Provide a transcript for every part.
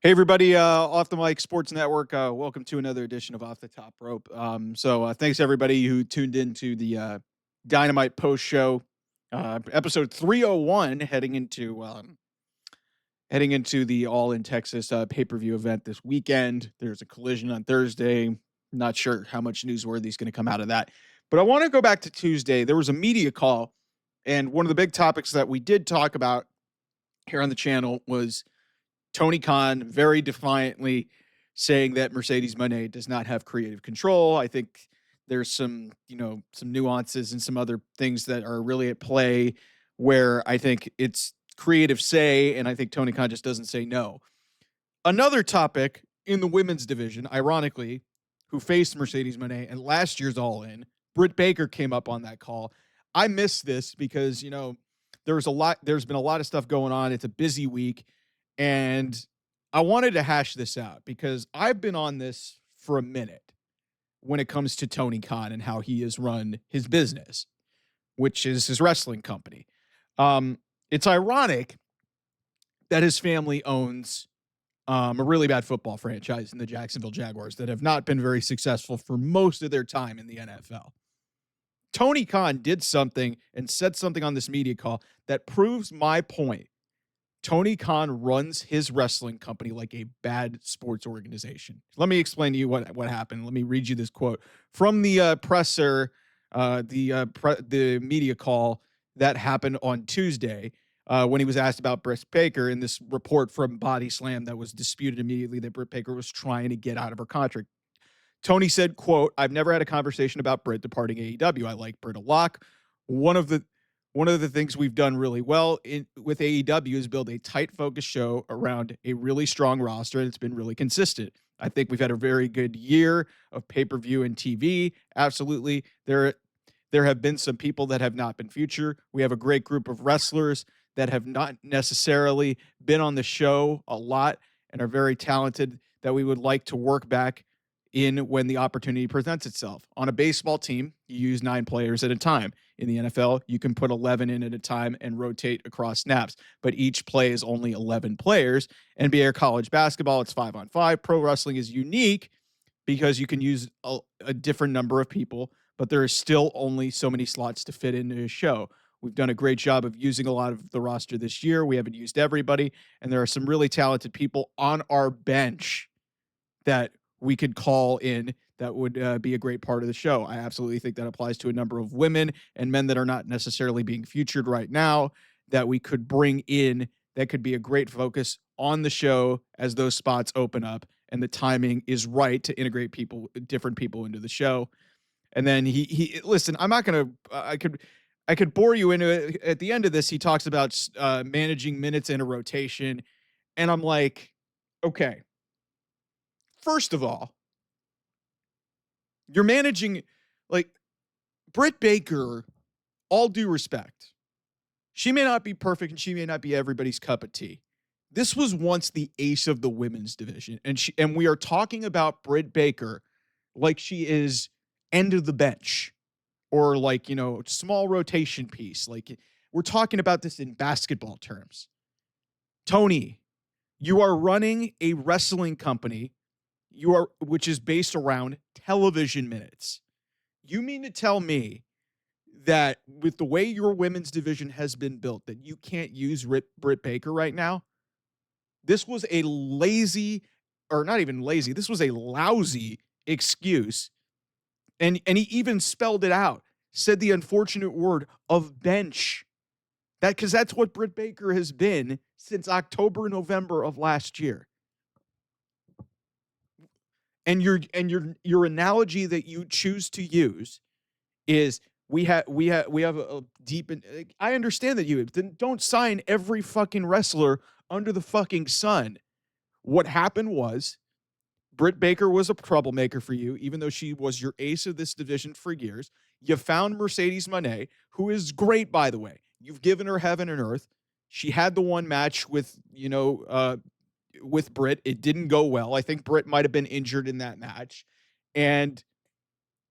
Hey everybody, Off the Mic Sports Network. Welcome to another edition of Off the Top Rope. Thanks everybody who tuned into the Dynamite post show, episode 301, heading into the All in Texas pay per view event this weekend. There's a collision on Thursday. Not sure how much newsworthy is going to come out of that, but I want to go back to Tuesday. There was a media call, and one of the big topics that we did talk about here on the channel was Tony Khan very defiantly saying that Mercedes Moné does not have creative control. I think there's some nuances and some other things that are really at play where I think it's creative say, and I think Tony Khan just doesn't say no. Another topic in the women's division, ironically, who faced Mercedes Moné and last year's All In, Britt Baker came up on that call. I missed this because, there's been a lot of stuff going on. It's a busy week. And I wanted to hash this out because I've been on this for a minute when it comes to Tony Khan and how he has run his business, which is his wrestling company. It's ironic that his family owns a really bad football franchise in the Jacksonville Jaguars that have not been very successful for most of their time in the NFL. Tony Khan did something and said something on this media call that proves my point. Tony Khan runs his wrestling company like a bad sports organization. Let me explain to you what happened. Let me read you this quote from the presser, the media call that happened on Tuesday when he was asked about Britt Baker in this report from Body Slam that was disputed immediately that Britt Baker was trying to get out of her contract. Tony said, quote, "I've never had a conversation about Britt departing AEW. I like Britt a lot. One of the things we've done really well with AEW is build a tight, focused show around a really strong roster, and it's been really consistent. I think we've had a very good year of pay-per-view and TV. Absolutely. There have been some people that have not been featured. We have a great group of wrestlers that have not necessarily been on the show a lot and are very talented that we would like to work back in when the opportunity presents itself. On a baseball team, you use 9 players at a time. In the NFL, you can put 11 in at a time and rotate across snaps, but each play is only 11 players. NBA or college basketball, it's 5-on-5. Pro wrestling is unique because you can use a different number of people, but there is still only so many slots to fit into a show. We've done a great job of using a lot of the roster this year. We haven't used everybody, and there are some really talented people on our bench that we could call in that would be a great part of the show. I absolutely think that applies to a number of women and men that are not necessarily being featured right now that we could bring in that could be a great focus on the show as those spots open up and the timing is right to integrate different people into the show." And then he listen, I'm not going to, I could bore you into it. At the end of this, he talks about managing minutes in a rotation. And I'm like, okay, first of all, you're managing like Britt Baker, all due respect. She may not be perfect and she may not be everybody's cup of tea. This was once the ace of the women's division. And we are talking about Britt Baker like she is end of the bench or like, small rotation piece. Like we're talking about this in basketball terms. Tony, you are running a wrestling company which is based around television minutes. You mean to tell me that with the way your women's division has been built, that you can't use Britt Baker right now? This was a lazy, or not even lazy, this was a lousy excuse. And he even spelled it out, said the unfortunate word of bench. Because that's what Britt Baker has been since October, November of last year. And your analogy that you choose to use is we have a deep. I understand that you don't sign every fucking wrestler under the fucking sun. What happened was Britt Baker was a troublemaker for you, even though she was your ace of this division for years. You found Mercedes Moné, who is great, by the way. You've given her heaven and earth. She had the one match with Britt. It didn't go well. I think Britt might have been injured in that match. And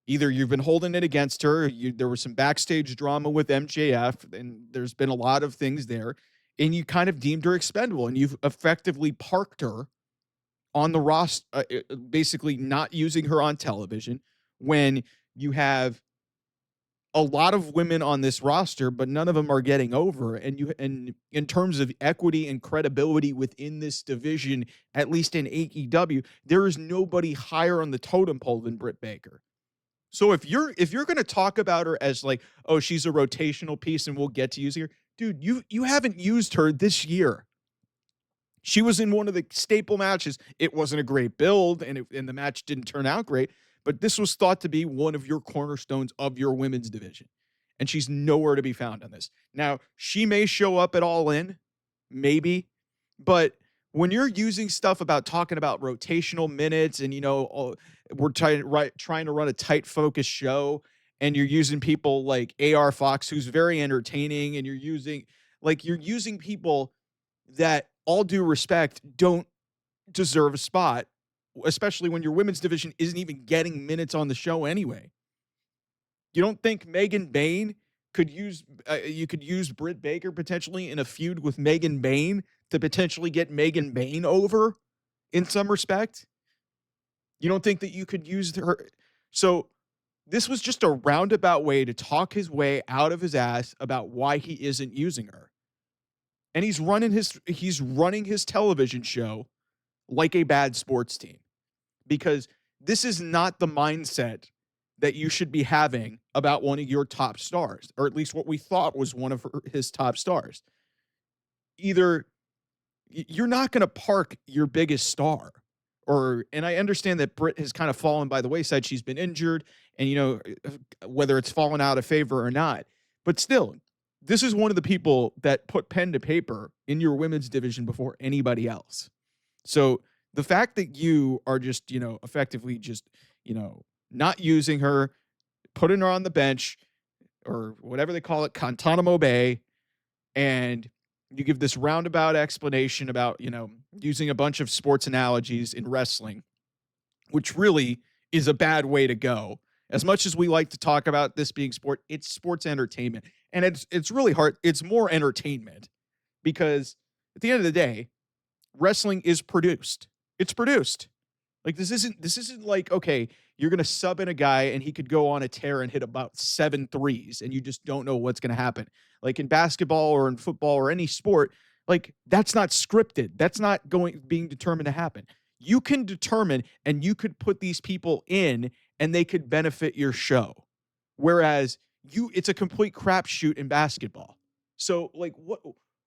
either you've been holding it against her, there was some backstage drama with MJF, and there's been a lot of things there, and you kind of deemed her expendable, and you've effectively parked her on the roster, basically not using her on television when you have a lot of women on this roster, but none of them are getting over. And in terms of equity and credibility within this division, at least in AEW, there is nobody higher on the totem pole than Britt Baker. So if you're going to talk about her as like, oh, she's a rotational piece and we'll get to using her, dude, you haven't used her this year. She was in one of the staple matches. It wasn't a great build, and the match didn't turn out great, but this was thought to be one of your cornerstones of your women's division. And she's nowhere to be found on this. Now, she may show up at All In, maybe, but when you're using stuff about talking about rotational minutes and, we're trying to run a tight focus show, and you're using people like AR Fox, who's very entertaining, and you're using people that, all due respect, don't deserve a spot, especially when your women's division isn't even getting minutes on the show anyway. You don't think Megan Bain you could use Britt Baker potentially in a feud with Megan Bain to potentially get Megan Bain over in some respect? You don't think that you could use her? So this was just a roundabout way to talk his way out of his ass about why he isn't using her. And he's running his television show like a bad sports team, because this is not the mindset that you should be having about one of your top stars, or at least what we thought was one of his top stars. Either you're not going to park your biggest star, and I understand that Britt has kind of fallen by the wayside. She's been injured, and whether it's fallen out of favor or not, but still, this is one of the people that put pen to paper in your women's division before anybody else. So the fact that you are just, effectively just, not using her, putting her on the bench or whatever they call it, Guantanamo Bay, and you give this roundabout explanation about, using a bunch of sports analogies in wrestling, which really is a bad way to go. As much as we like to talk about this being sport, it's sports entertainment. And it's really hard. It's more entertainment, because at the end of the day, wrestling is produced. It's produced. Like this isn't like, okay, you're going to sub in a guy and he could go on a tear and hit about 7 threes and you just don't know what's going to happen. Like in basketball or in football or any sport, like that's not scripted. That's not being determined to happen. You can determine, and you could put these people in and they could benefit your show. Whereas it's a complete crapshoot in basketball. So like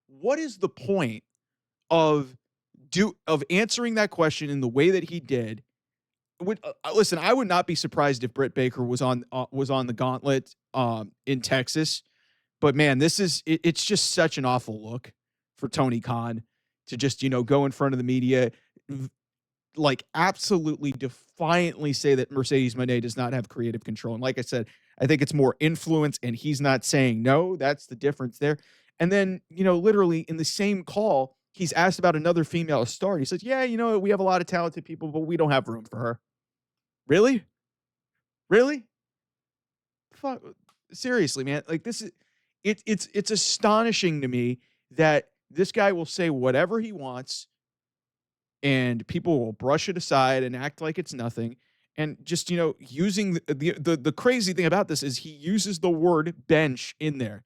what is the point of answering that question in the way that he did? Listen, I would not be surprised if Britt Baker was on the gauntlet in Texas, but man, it's just such an awful look for Tony Khan to just go in front of the media, like absolutely defiantly say that Mercedes Moné does not have creative control. And like I said, I think it's more influence, and he's not saying no. That's the difference there. And then, literally in the same call, he's asked about another female star. He says, yeah, we have a lot of talented people, but we don't have room for her. Really? Really? Fuck. Seriously, man. Like it's astonishing to me that this guy will say whatever he wants and people will brush it aside and act like it's nothing. And just, using the crazy thing about this is he uses the word bench in there.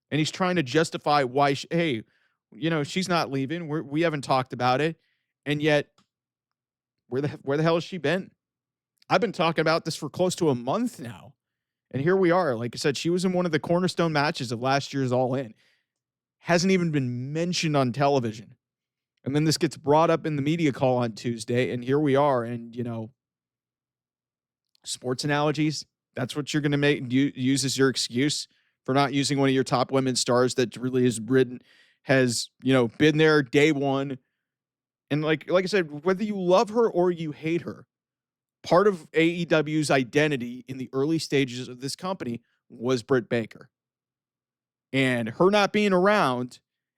And he's trying to justify why, hey, she's not leaving. We haven't talked about it. And yet, where the hell has she been? I've been talking about this for close to a month now. And here we are. Like I said, she was in one of the cornerstone matches of last year's All In. Hasn't even been mentioned on television. And then this gets brought up in the media call on Tuesday. And here we are. And, sports analogies, that's what you're going to use as your excuse for not using one of your top women's stars that really has been there day one. And like I said, whether you love her or you hate her, part of AEW's identity in the early stages of this company was Britt Baker. And her not being around,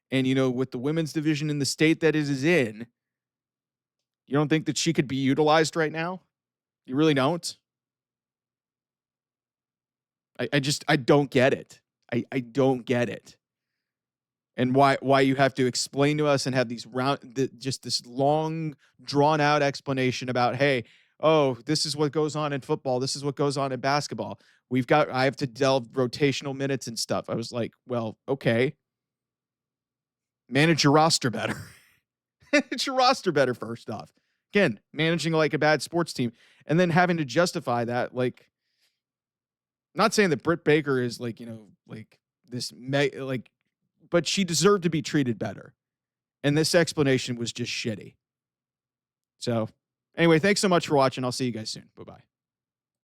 and with the women's division in the state that it is in, you don't think that she could be utilized right now? You really don't? I don't get it. I don't get it. and why you have to explain to us and have these just this long drawn out explanation about, hey, oh, this is what goes on in football, this is what goes on in basketball. I have to delve rotational minutes and stuff. I was like, well, okay, manage your roster better. Manage your roster better first off. Again, managing like a bad sports team and then having to justify that, like, not saying that Britt Baker is like, like like, but she deserved to be treated better. And this explanation was just shitty. So, anyway, thanks so much for watching. I'll see you guys soon. Bye bye.